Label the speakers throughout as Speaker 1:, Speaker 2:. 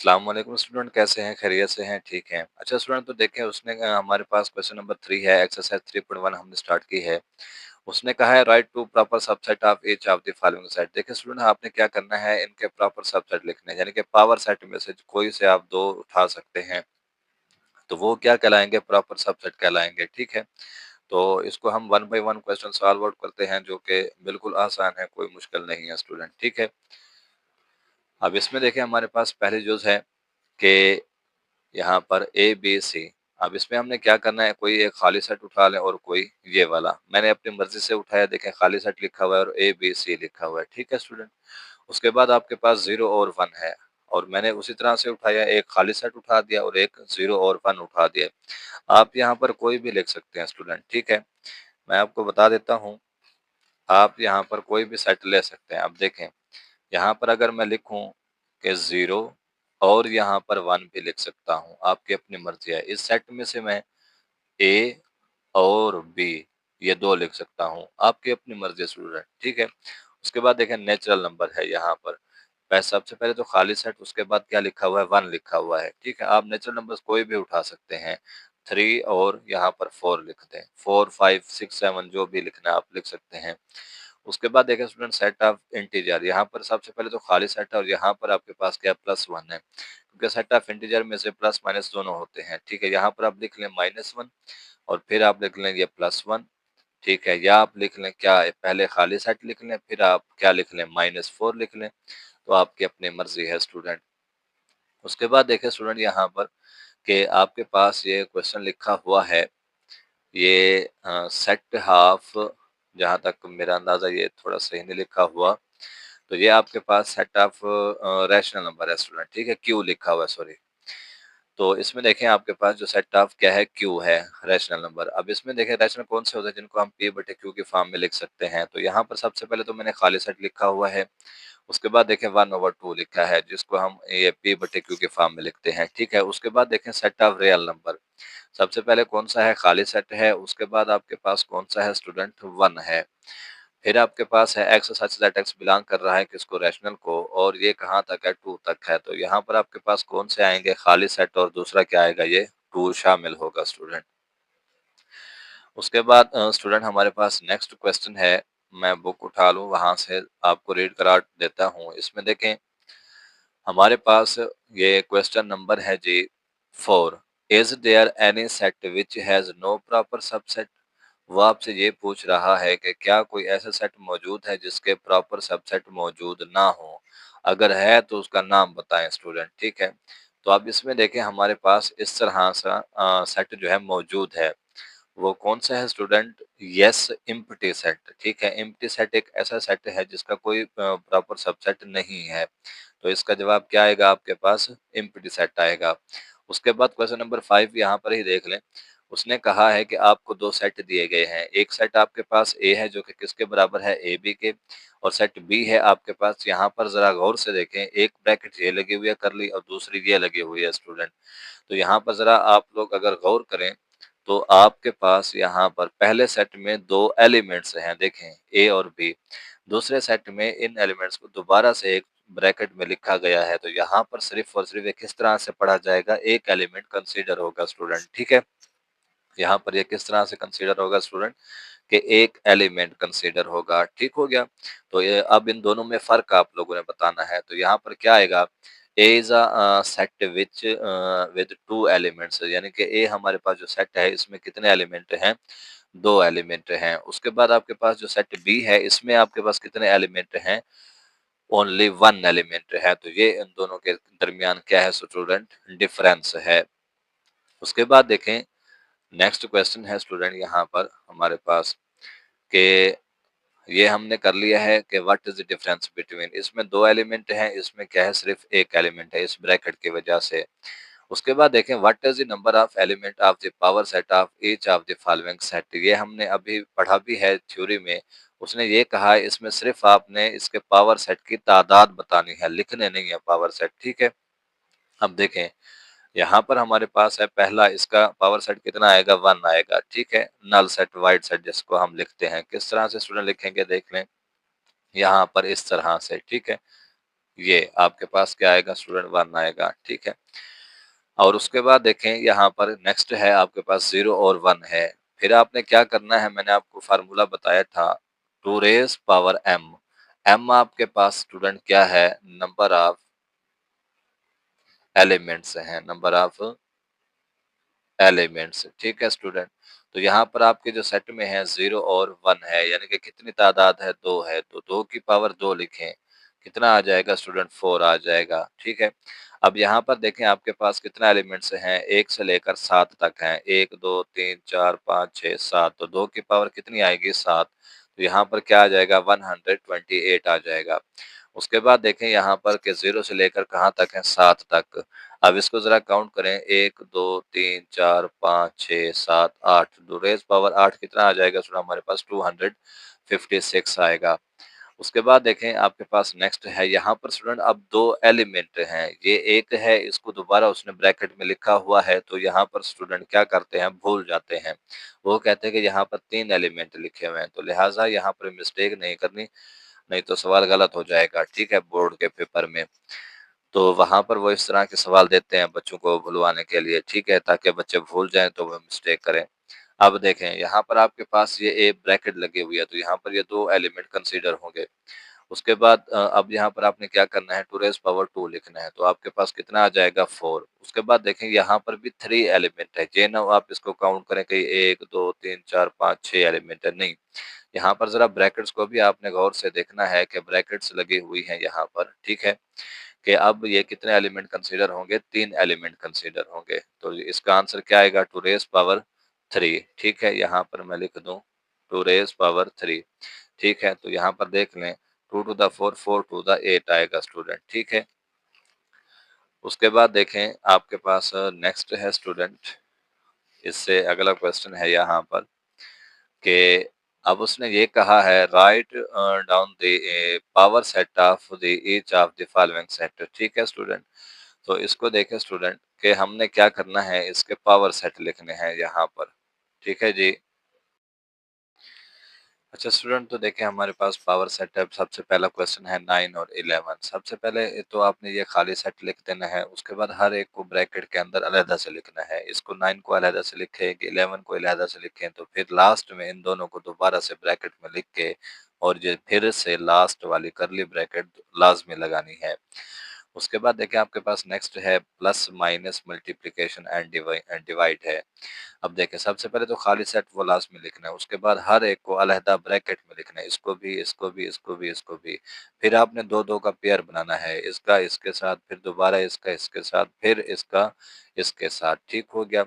Speaker 1: अस्सलाम वालेकुम स्टूडेंट, कैसे हैं? खैरियत से हैं? ठीक हैं। अच्छा स्टूडेंट, तो देखें उसने हमारे पास क्वेश्चन नंबर 3 है, एक्सरसाइज 3.1 हमने स्टार्ट की है। उसने कहा है write to proper subset of each of the following set. देखिए स्टूडेंट, आपने क्या करना है, इनके प्रॉपर सबसेट लिखने हैं, यानी कि पावर सेट में से कोई से आप दो उठा सकते हैं, तो वो क्या कहलाएंगे? प्रॉपर सबसेट कहलाएंगे। ठीक है, तो इसको हम one by one question solve out करते हैं, जो कि बिल्कुल आसान है, कोई मुश्किल नहीं है स्टूडेंट। ठीक है, अब इसमें देखें हमारे पास पहले जो है कि यहाँ पर ए बी सी। अब इसमें हमने क्या करना है, कोई एक खाली सेट उठा लें और कोई ये वाला। मैंने अपनी मर्जी से उठाया, देखें खाली सेट लिखा हुआ है और ए बी सी लिखा हुआ है। ठीक है स्टूडेंट, उसके बाद आपके पास 0 और 1 है, और मैंने उसी तरह से उठाया, एक खाली सेट उठा दिया और एक 0 और 1 उठा दिया। आप यहाँ पर कोई भी लिख सकते हैं स्टूडेंट। ठीक है, मैं आपको बता देता हूँ, आप यहाँ पर कोई भी सेट ले सकते हैं। अब देखें यहाँ पर अगर मैं लिखूं कि 0 और यहाँ पर 1 भी लिख सकता हूँ, आपकी अपनी मर्जी है। इस सेट में से मैं ए और बी ये दो लिख सकता हूँ, आपकी अपनी मर्जी स्टूडेंट। ठीक है, उसके बाद देखें नेचुरल नंबर है यहाँ पर। सबसे पहले तो खाली सेट, उसके बाद क्या लिखा हुआ है? 1 लिखा हुआ है। ठीक है, आप नेचुरल नंबर्स कोई भी उठा सकते हैं। 3 और यहाँ पर 4 लिख दें, 4 5 6 7 जो भी लिखना है आप लिख सकते हैं। उसके बाद देखें स्टूडेंट सेट ऑफ इंटीजर, यहाँ पर सबसे पहले तो खाली सेट है और यहाँ पर आपके पास क्या +1 है, क्योंकि सेट ऑफ इंटीजर में से प्लस माइनस दोनों होते हैं। ठीक है, यहाँ पर आप लिख लें -1 और फिर आप लिख लें ये +1। ठीक है, या आप लिख लें क्या, पहले खाली सेट लिख लें, फिर आप क्या लिख लें, -4 लिख लें, तो आपकी अपनी मर्जी है स्टूडेंट। उसके बाद देखें स्टूडेंट यहाँ पर कि आपके पास ये क्वेश्चन लिखा हुआ है, ये सेट हाफ, जहाँ तक मेरा अंदाजा ये थोड़ा सही नहीं लिखा हुआ, तो ये आपके पास सेट ऑफ रैशनल नंबर है स्टूडेंट। ठीक है, क्यू लिखा हुआ है, सॉरी। तो इसमें देखें आपके पास जो सेट ऑफ क्या है, क्यू है, रैशनल नंबर। अब इसमें देखें रैशनल कौन से होते हैं जिनको हम पी बटे क्यू की फॉर्म में लिख सकते हैं, तो यहाँ पर सबसे पहले तो मैंने खाली सेट लिखा हुआ है। उसके बाद देखें 1/2 लिखा है, जिसको हम ये पी बटे क्यू की फॉर्म में लिखते हैं। ठीक है, उसके बाद देखें सेट ऑफ रियल नंबर। सबसे पहले कौन सा है? खाली सेट है। उसके बाद आपके पास कौन सा है स्टूडेंट? 1 है। फिर आपके पास है x such that x belong कर रहा है किसको? रैशनल को, और ये कहाँ तक है? 2 तक है। तो यहाँ पर आपके पास कौन से आएंगे? खाली सेट, और दूसरा क्या आएगा? ये 2 शामिल होगा स्टूडेंट। उसके बाद स्टूडेंट हमारे पास नेक्स्ट क्वेश्चन है, मैं बुक उठा लूँ वहां से आपको रीड करा देता हूँ। इसमें देखें हमारे पास ये क्वेश्चन नंबर है जी 4। Is there any set which has no proper subset? वो आपसे ये पूछ रहा है कि क्या कोई ऐसा सेट मौजूद है जिसके प्रॉपर सबसेट मौजूद ना हो, अगर है तो उसका नाम बताएं स्टूडेंट। ठीक है, तो अब इसमें देखें हमारे पास इस तरह सा सेट जो है मौजूद है, वो कौन सा है स्टूडेंट? Yes, empty set. ठीक है, एम्प्टी सेट एक ऐसा सेट है जिसका कोई प्रॉपर सबसेट नहीं है, तो इसका जवाब क्या आएगा? आपके पास एम्प्टी सेट आएगा। उसके बाद क्वेश्चन नंबर 5 यहाँ पर ही देख लें। उसने कहा है कि आपको 2 सेट दिए गए हैं। एक सेट आपके पास ए है जो कि किसके बराबर है? ए बी के, और सेट बी है आपके पास। यहाँ पर जरा गौर से देखें, एक ब्रैकेट ये लगी हुई है करली और दूसरी ये लगी हुई है स्टूडेंट। तो यहाँ पर जरा आप लोग अगर गौर करें, तो आपके पास यहाँ पर पहले सेट में 2 एलिमेंट्स हैं, देखें ए और बी। दूसरे सेट में इन एलिमेंट्स को दोबारा से एक ब्रैकेट में लिखा गया है, तो यहाँ पर सिर्फ और सिर्फ ये किस तरह से पढ़ा जाएगा? एक एलिमेंट कंसीडर होगा स्टूडेंट। ठीक है, यहाँ पर ये किस तरह से कंसीडर होगा स्टूडेंट? कि एक एलिमेंट कंसीडर होगा। ठीक हो गया, तो ये अब इन दोनों में फर्क आप लोगों ने बताना है। तो यहाँ पर क्या आएगा? A is a set which with 2 elements, यानी कि ए हमारे पास जो सेट है इसमें कितने एलिमेंट हैं? 2 एलिमेंट हैं। उसके बाद आपके पास जो सेट बी है इसमें आपके पास कितने एलिमेंट हैं? ओनली 1 एलिमेंट है। तो ये इन दोनों के दरमियान क्या है स्टूडेंट? डिफरेंस है। उसके बाद देखें नेक्स्ट क्वेश्चन है स्टूडेंट यहाँ पर हमारे पास कि ये हमने कर लिया है कि what is the difference between, इसमें 2 एलिमेंट हैं, इसमें क्या है? सिर्फ एक एलिमेंट है, इस ब्रैकेट की वजह से। उसके बाद देखें what is the number of element of the power set of each of the following set. ये हमने अभी पढ़ा भी है थ्योरी में। उसने ये कहा है इसमें सिर्फ आपने इसके पावर सेट की तादाद बतानी है, लिखने नहीं है पावर सेट। ठीक है, अब देखें यहाँ पर हमारे पास है पहला, इसका पावर सेट कितना आएगा? 1 आएगा। ठीक है, नल सेट, वाइड सेट जिसको हम लिखते हैं, किस तरह से स्टूडेंट लिखेंगे? देख लें यहाँ पर इस तरह से। ठीक है, ये आपके पास क्या आएगा स्टूडेंट 1 आएगा, ठीक है। और उसके बाद देखें यहाँ पर नेक्स्ट है आपके पास 0 और 1 है। फिर आपने क्या करना है, मैंने आपको फ़ॉर्मूला बताया था 2 रेज़ पावर m। m आपके पास स्टूडेंट क्या है? नंबर ऑफ एलिमेंट्स हैं, नंबर ऑफ एलिमेंट्स, ठीक है स्टूडेंट। तो यहाँ पर आपके जो सेट में है 0 और 1 है, यानी कि कितनी तादाद है? 2 है, तो 2 की पावर 2 लिखें। कितना आ जाएगा स्टूडेंट? 4 आ जाएगा, ठीक है। अब यहाँ पर देखें आपके पास कितना एलिमेंट्स हैं? 1 से लेकर 7 तक हैं। 1, 2, 3, 4, 5, 6, 7, तो 2 की पावर कितनी आएगी? 7। तो यहाँ पर क्या आ जाएगा? 128 आ जाएगा। उसके बाद देखें यहाँ पर कि 0 से लेकर कहाँ तक है? 7 तक। अब इसको ज़रा काउंट करें, 1, 2, 3, 4, 5, 6, 7, 8, 2 रेज़ पावर 8 कितना आ जाएगा स्टूडेंट हमारे पास? 256 आएगा। उसके बाद देखें आपके पास नेक्स्ट है, यहाँ पर स्टूडेंट अब 2 एलिमेंट हैं। ये एक है, इसको दोबारा उसने ब्रैकेट में लिखा हुआ है, तो यहाँ पर स्टूडेंट क्या करते हैं? भूल जाते हैं। वो कहते हैं कि यहाँ पर 3 एलिमेंट लिखे हुए हैं, तो लिहाज़ा यहाँ पर मिस्टेक नहीं करनी, नहीं तो सवाल गलत हो जाएगा, ठीक है, बोर्ड के पेपर में। तो वहाँ पर वो इस तरह के सवाल देते हैं बच्चों को भुलवाने के लिए, ठीक है, ताकि बच्चे भूल जाएँ तो वो मिस्टेक करें। अब देखें यहाँ पर आपके पास ये ए ब्रैकेट लगी हुई है, तो यहाँ पर ये 2 एलिमेंट कंसीडर होंगे। उसके बाद अब यहाँ पर आपने क्या करना है? 2 रेज़ पावर 2 लिखना है, तो आपके पास कितना आ जाएगा? 4। उसके बाद देखें यहाँ पर भी 3 एलिमेंट है। ये ना आप इसको काउंट करें कि 1, 2, 3, 4, 5, 6 एलिमेंट है, नहीं। यहाँ पर ज़रा ब्रैकेट्स को भी आपने गौर से देखना है कि ब्रैकेट्स लगी हुई हैं यहाँ पर, ठीक है? कि अब ये कितने एलिमेंट कंसीडर होंगे? 3 एलिमेंट कंसीडर होंगे। तो इसका आंसर क्या आएगा? 2 रेज़ पावर 3, ठीक है? यहाँ पर मैं लिख दूँ 2 रेज़ पावर 3, ठीक है? तो यहाँ पर देख लें 2 टू द 4, 4 टू द 8 आएगा स्टूडेंट, ठीक है? उसके बाद देखें आपके पास नेक्स्ट है स्टूडेंट, इससे अगला क्वेश्चन है यहाँ पर कि अब उसने ये कहा है write down the power set of the each of the following set, ठीक है स्टूडेंट? तो इसको देखें स्टूडेंट कि हमने क्या करना है, इसके पावर सेट लिखने हैं यहाँ पर, ठीक है जी। अच्छा स्टूडेंट, तो देखिए हमारे पास पावर सेट है। सबसे पहला क्वेश्चन है 9 और 11। सबसे पहले तो आपने ये खाली सेट लिख देना है, उसके बाद हर एक को ब्रैकेट के अंदर अलहदा से लिखना है। इसको 9 को अलहदा से लिखें, 11 को अलहदा से लिखें, तो फिर लास्ट में इन दोनों को दोबारा से ब्रैकेट में लिख के और ये फिर से लास्ट वाली करली ब्रैकेट लाजमी लगानी है। उसके बाद देखिए आपके पास नेक्स्ट है plus minus multiplication and divide है। अब देखें सबसे पहले तो खाली सेट वो लास्ट में लिखना है, उसके बाद हर एक को अलहदा ब्रैकेट में लिखना है, इसको भी, इसको भी, इसको भी, इसको भी। फिर आपने 2-2 का पेयर बनाना है, इसका इसके साथ, फिर दोबारा इसका इसके साथ, फिर इसका इसके साथ, ठीक हो गया।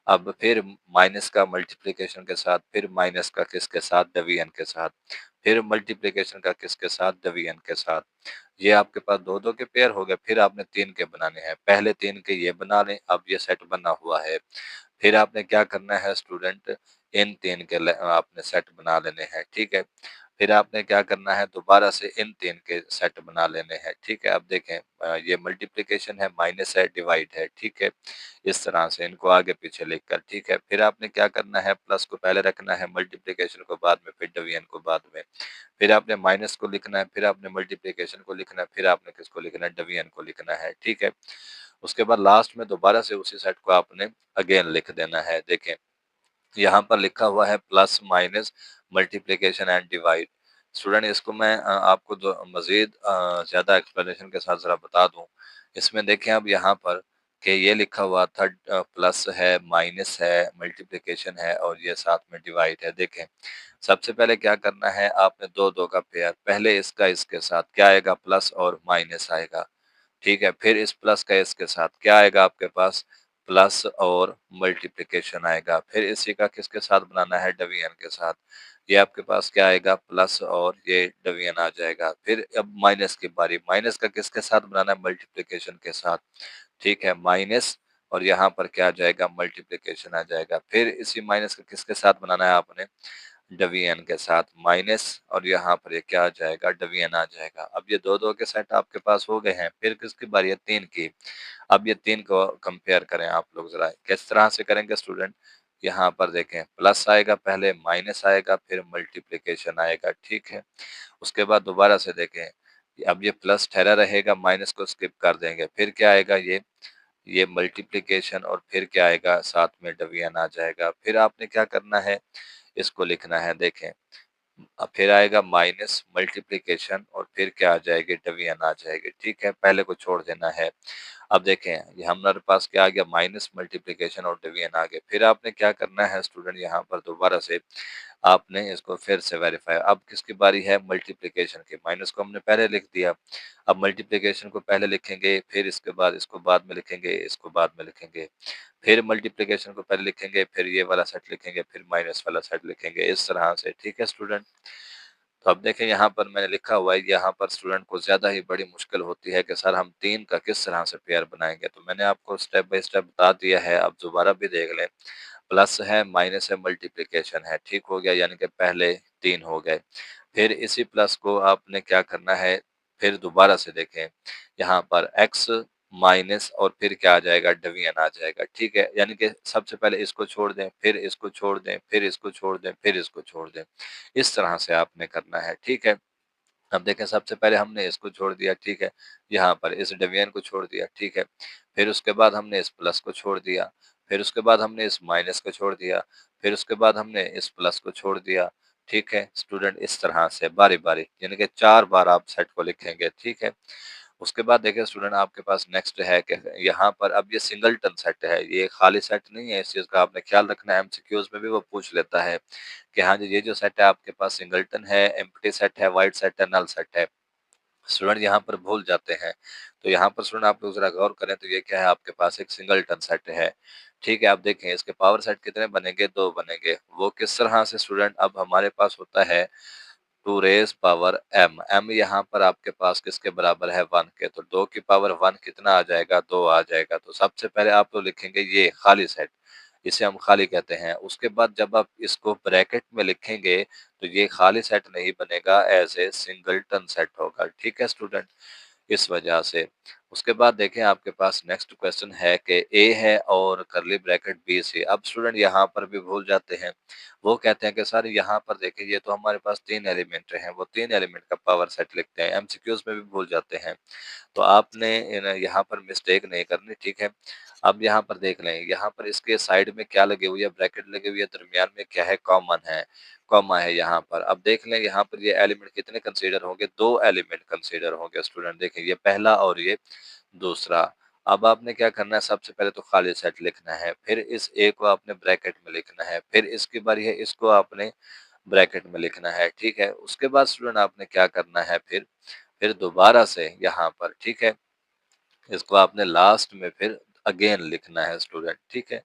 Speaker 1: अब फिर माइनस का मल्टीप्लिकेशन के साथ, फिर माइनस का किसके साथ? डिवीजन के साथ, फिर मल्टीप्लिकेशन का किसके साथ? डिवीजन के साथ। ये आपके पास 2-2 के पेयर हो गए, फिर आपने 3 के बनाने हैं। पहले 3 के ये बना लें, अब ये सेट बना हुआ है। फिर आपने क्या करना है स्टूडेंट, इन 3 के आपने सेट बना लेने हैं, ठीक है। फिर आपने क्या करना है, दोबारा से इन 3 के सेट बना लेने हैं, ठीक है। अब देखें ये मल्टीप्लिकेशन है, माइनस है, डिवाइड है, ठीक है। इस तरह से इनको आगे पीछे लिखकर, ठीक है। फिर आपने क्या करना है, प्लस को पहले रखना है, मल्टीप्लिकेशन को बाद में, फिर डिवीजन को बाद में। फिर आपने माइनस को लिखना है, फिर आपने मल्टीप्लिकेशन को लिखना है, फिर आपने किसको लिखना है? डिवीजन को लिखना है, ठीक है। उसके बाद लास्ट में दोबारा से उसी सेट को आपने अगेन लिख देना है। देखें यहाँ पर लिखा हुआ है plus minus multiplication and divide. Student इसको मैं आपको मजीद ज़्यादा एक्सप्लेनेशन के साथ ज़रा बता दूं। इसमें देखें अब यहाँ पर कि ये लिखा हुआ था प्लस है, माइनस है, मल्टीप्लिकेशन है और ये साथ में डिवाइड है। देखें सबसे पहले क्या करना है, आपने 2-2 का पेयर, पहले इसका इसके साथ क्या आएगा? प्लस और माइनस आएगा, ठीक है। फिर इस प्लस का इसके साथ क्या आएगा आपके पास? प्लस और मल्टीप्लिकेशन आएगा। फिर इसी का किसके साथ बनाना है? डिवीजन के साथ। ये आपके पास क्या आएगा? प्लस और ये डिवीजन आ जाएगा। फिर अब माइनस की बारी, माइनस का किसके साथ बनाना है? मल्टीप्लिकेशन के साथ, ठीक है। माइनस और यहाँ पर क्या आ जाएगा? मल्टीप्लिकेशन आ जाएगा। फिर इसी माइनस का किसके साथ बनाना है आपने? डिवीजन के साथ, माइनस और यहाँ पर ये क्या आ जाएगा? डिवीजन आ जाएगा। अब ये 2-2 के सेट आपके पास हो गए हैं। फिर किसकी बारी है? 3 की। अब ये 3 को कंपेयर करें आप लोग ज़रा, किस तरह से करेंगे स्टूडेंट? यहाँ पर देखें प्लस आएगा, पहले माइनस आएगा, फिर मल्टीप्लिकेशन आएगा, ठीक है। उसके बाद दोबारा से देखें, अब ये प्लस ठहरा रहेगा, माइनस को स्किप कर देंगे, फिर क्या आएगा ये मल्टीप्लिकेशन और फिर क्या आएगा साथ में डिवीजन आ जाएगा। फिर आपने क्या करना है, इसको लिखना है, देखें अब फिर आएगा माइनस मल्टीप्लिकेशन और फिर क्या आ जाएगी, डिवीजन आ जाएगी। ठीक है, पहले को छोड़ देना है। अब देखें ये हमारे पास क्या आ गया, माइनस मल्टीप्लिकेशन और डिवीजन आ गए। फिर आपने क्या करना है स्टूडेंट, यहाँ पर दोबारा से आपने इसको फिर से वेरीफाई, अब किसकी बारी है, मल्टीप्लिकेशन की। माइनस को हमने पहले लिख दिया, अब मल्टीप्लिकेशन को पहले लिखेंगे, फिर इसके बाद इसको बाद में लिखेंगे, इसको बाद में लिखेंगे, फिर मल्टीप्लिकेशन को पहले लिखेंगे, फिर ये वाला सेट लिखेंगे, फिर माइनस वाला सेट लिखेंगे, इस तरह से। ठीक है स्टूडेंट, तो अब देखें यहाँ पर मैंने लिखा हुआ है, यहाँ पर स्टूडेंट को ज़्यादा ही बड़ी मुश्किल होती है कि सर हम 3 का किस तरह से पेयर बनाएँगे। तो मैंने आपको स्टेप बाय स्टेप बता दिया है, अब दोबारा भी देख लें। प्लस है, माइनस है, मल्टीप्लिकेशन है, ठीक हो गया, यानी कि पहले 3 हो गए। फिर इसी प्लस को आपने क्या करना है, फिर दोबारा से देखें, यहाँ पर x माइनस और फिर क्या आ जाएगा, डिवीजन आ जाएगा। ठीक है, यानी कि सबसे पहले इसको छोड़ दें, फिर इसको छोड़ दें, फिर इसको छोड़ दें, फिर इसको छोड़ दें। इस तरह से आपने करना है। ठीक है, अब देखें सबसे पहले हमने इसको छोड़ दिया, ठीक है, यहाँ पर इस डिवीजन को छोड़ दिया, ठीक है, फिर उसके बाद हमने इस प्लस को छोड़ दिया, फिर उसके बाद हमने इस माइनस को छोड़ दिया, फिर उसके बाद हमने इस प्लस को छोड़ दिया। ठीक है स्टूडेंट, इस तरह से बारी बारी, यानी कि 4 बार आप सेट को लिखेंगे। ठीक है, उसके बाद देखिए स्टूडेंट आपके पास नेक्स्ट है कि यहाँ पर अब ये सिंगलटन सेट है, ये खाली सेट नहीं है, इस चीज़ का आपने ख्याल रखना है। एमसीक्यूज में भी वो पूछ लेता है कि हाँ जी, ये जो सेट है आपके पास सिंगलटन है, एम्प्टी सेट है, वाइड सेट है, नल सेट है। स्टूडेंट यहाँ पर भूल जाते हैं, तो यहाँ पर स्टूडेंट आप लोग जरा गौर करें, तो ये क्या है, आपके पास एक सिंगलटन सेट है। ठीक है, आप देखें इसके पावर सेट कितने बनेंगे, 2 बनेंगे। वो किस तरह से स्टूडेंट, अब हमारे पास होता है 2 रेज़ पावर m, m यहाँ पर आपके पास किसके बराबर है, 1 के, तो 2 की पावर 1 कितना आ जाएगा, 2 आ जाएगा। तो सबसे पहले आप लोग लिखेंगे ये खाली सेट, इसे हम खाली कहते हैं। उसके बाद जब आप इसको ब्रैकेट में लिखेंगे तो ये खाली सेट नहीं बनेगा, एज ए सिंगलटन सेट होगा। ठीक है स्टूडेंट, इस वजह से। उसके बाद देखें आपके पास नेक्स्ट क्वेश्चन है कि ए है और करली ब्रैकेट बी सी। अब स्टूडेंट यहाँ पर भी भूल जाते हैं, वो कहते हैं कि सर यहाँ पर देखिए ये तो हमारे पास 3 एलिमेंट हैं, वो 3 एलिमेंट का पावर सेट लिखते हैं। एमसीक्यूज में भी भूल जाते हैं, तो आपने यहाँ पर मिस्टेक नहीं करनी। ठीक है, अब यहाँ पर देख लें, यहाँ पर इसके साइड में क्या लगी हुई है, ब्रैकेट लगी हुई है, दरमियान में क्या है, कॉमन है, कॉमा है यहाँ पर। अब देख लें यहाँ पर ये एलिमेंट कितने कंसीडर होंगे, 2 एलिमेंट कंसीडर होंगे स्टूडेंट। देखें ये पहला और ये दूसरा। अब आपने क्या करना है, सबसे पहले तो खाली सेट लिखना है, फिर इस ए को आपने ब्रैकेट में लिखना है, फिर इसकी बारी है, इसको आपने ब्रैकेट में लिखना है। ठीक है, उसके बाद स्टूडेंट आपने क्या करना है, फिर दोबारा से यहाँ पर, ठीक है, इसको आपने लास्ट में फिर अगेन लिखना है स्टूडेंट। ठीक है,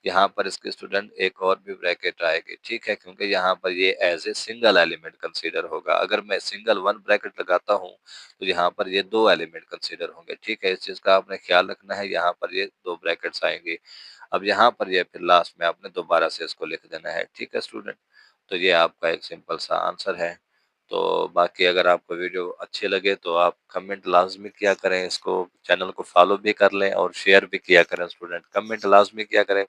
Speaker 1: यहाँ पर इसके स्टूडेंट एक और भी ब्रैकेट आएगी। ठीक है, क्योंकि यहाँ पर ये as a single element consider होगा। अगर मैं सिंगल 1 ब्रैकेट लगाता हूँ तो यहाँ पर ये 2 एलिमेंट कंसीडर होंगे। ठीक है, इस चीज़ का आपने ख्याल रखना है, यहाँ पर ये 2 ब्रैकेट्स आएंगे। अब यहाँ पर ये फिर लास्ट में आपने दोबारा से इसको लिख देना है। ठीक है स्टूडेंट, तो ये आपका एक सिंपल सा आंसर है। तो बाकी अगर आपको वीडियो अच्छे लगे तो आप कमेंट लाज़मी किया करें, इसको चैनल को फॉलो भी कर लें और शेयर भी किया करें स्टूडेंट, कमेंट लाज़मी किया करें।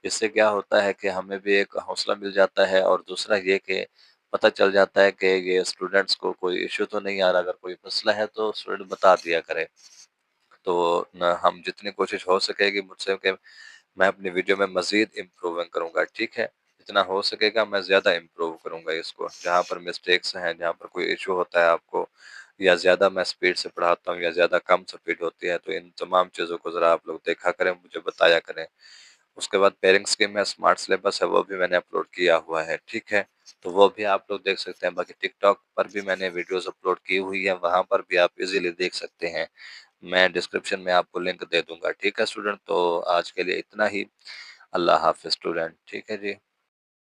Speaker 1: इससे क्या होता है कि हमें भी एक हौसला मिल जाता है, और दूसरा ये कि पता चल जाता है कि ये स्टूडेंट्स को कोई इश्यू तो नहीं आ रहा, अगर कोई मसला है तो स्टूडेंट बता दिया करें। तो न हम जितनी कोशिश हो सकेगी मुझसे कि मैं अपनी वीडियो में मज़ीद इम्प्रूविंग करूँगा। ठीक है, जितना हो सकेगा मैं ज़्यादा इम्प्रूव करूँगा इसको। जहाँ पर मिस्टेक्स हैं, जहाँ पर कोई इश्यू होता है आपको, या ज़्यादा मैं स्पीड से पढ़ाता हूँ या ज़्यादा कम स्पीड होती है, तो इन तमाम चीज़ों को ज़रा आप लोग देखा करें, मुझे बताया करें। उसके बाद पेरेंट्स के में स्मार्ट सिलेबस है, वो भी मैंने अपलोड किया हुआ है। ठीक है, तो वो भी आप लोग देख सकते हैं। बाकी टिकटॉक पर भी मैंने वीडियोज़ अपलोड की हुई है, वहाँ पर भी आप इज़िली देख सकते हैं। मैं डिस्क्रिप्शन में आपको लिंक दे दूँगा। ठीक है स्टूडेंट, तो आज के लिए इतना ही। अल्लाह हाफ़िज़ स्टूडेंट। ठीक है जी।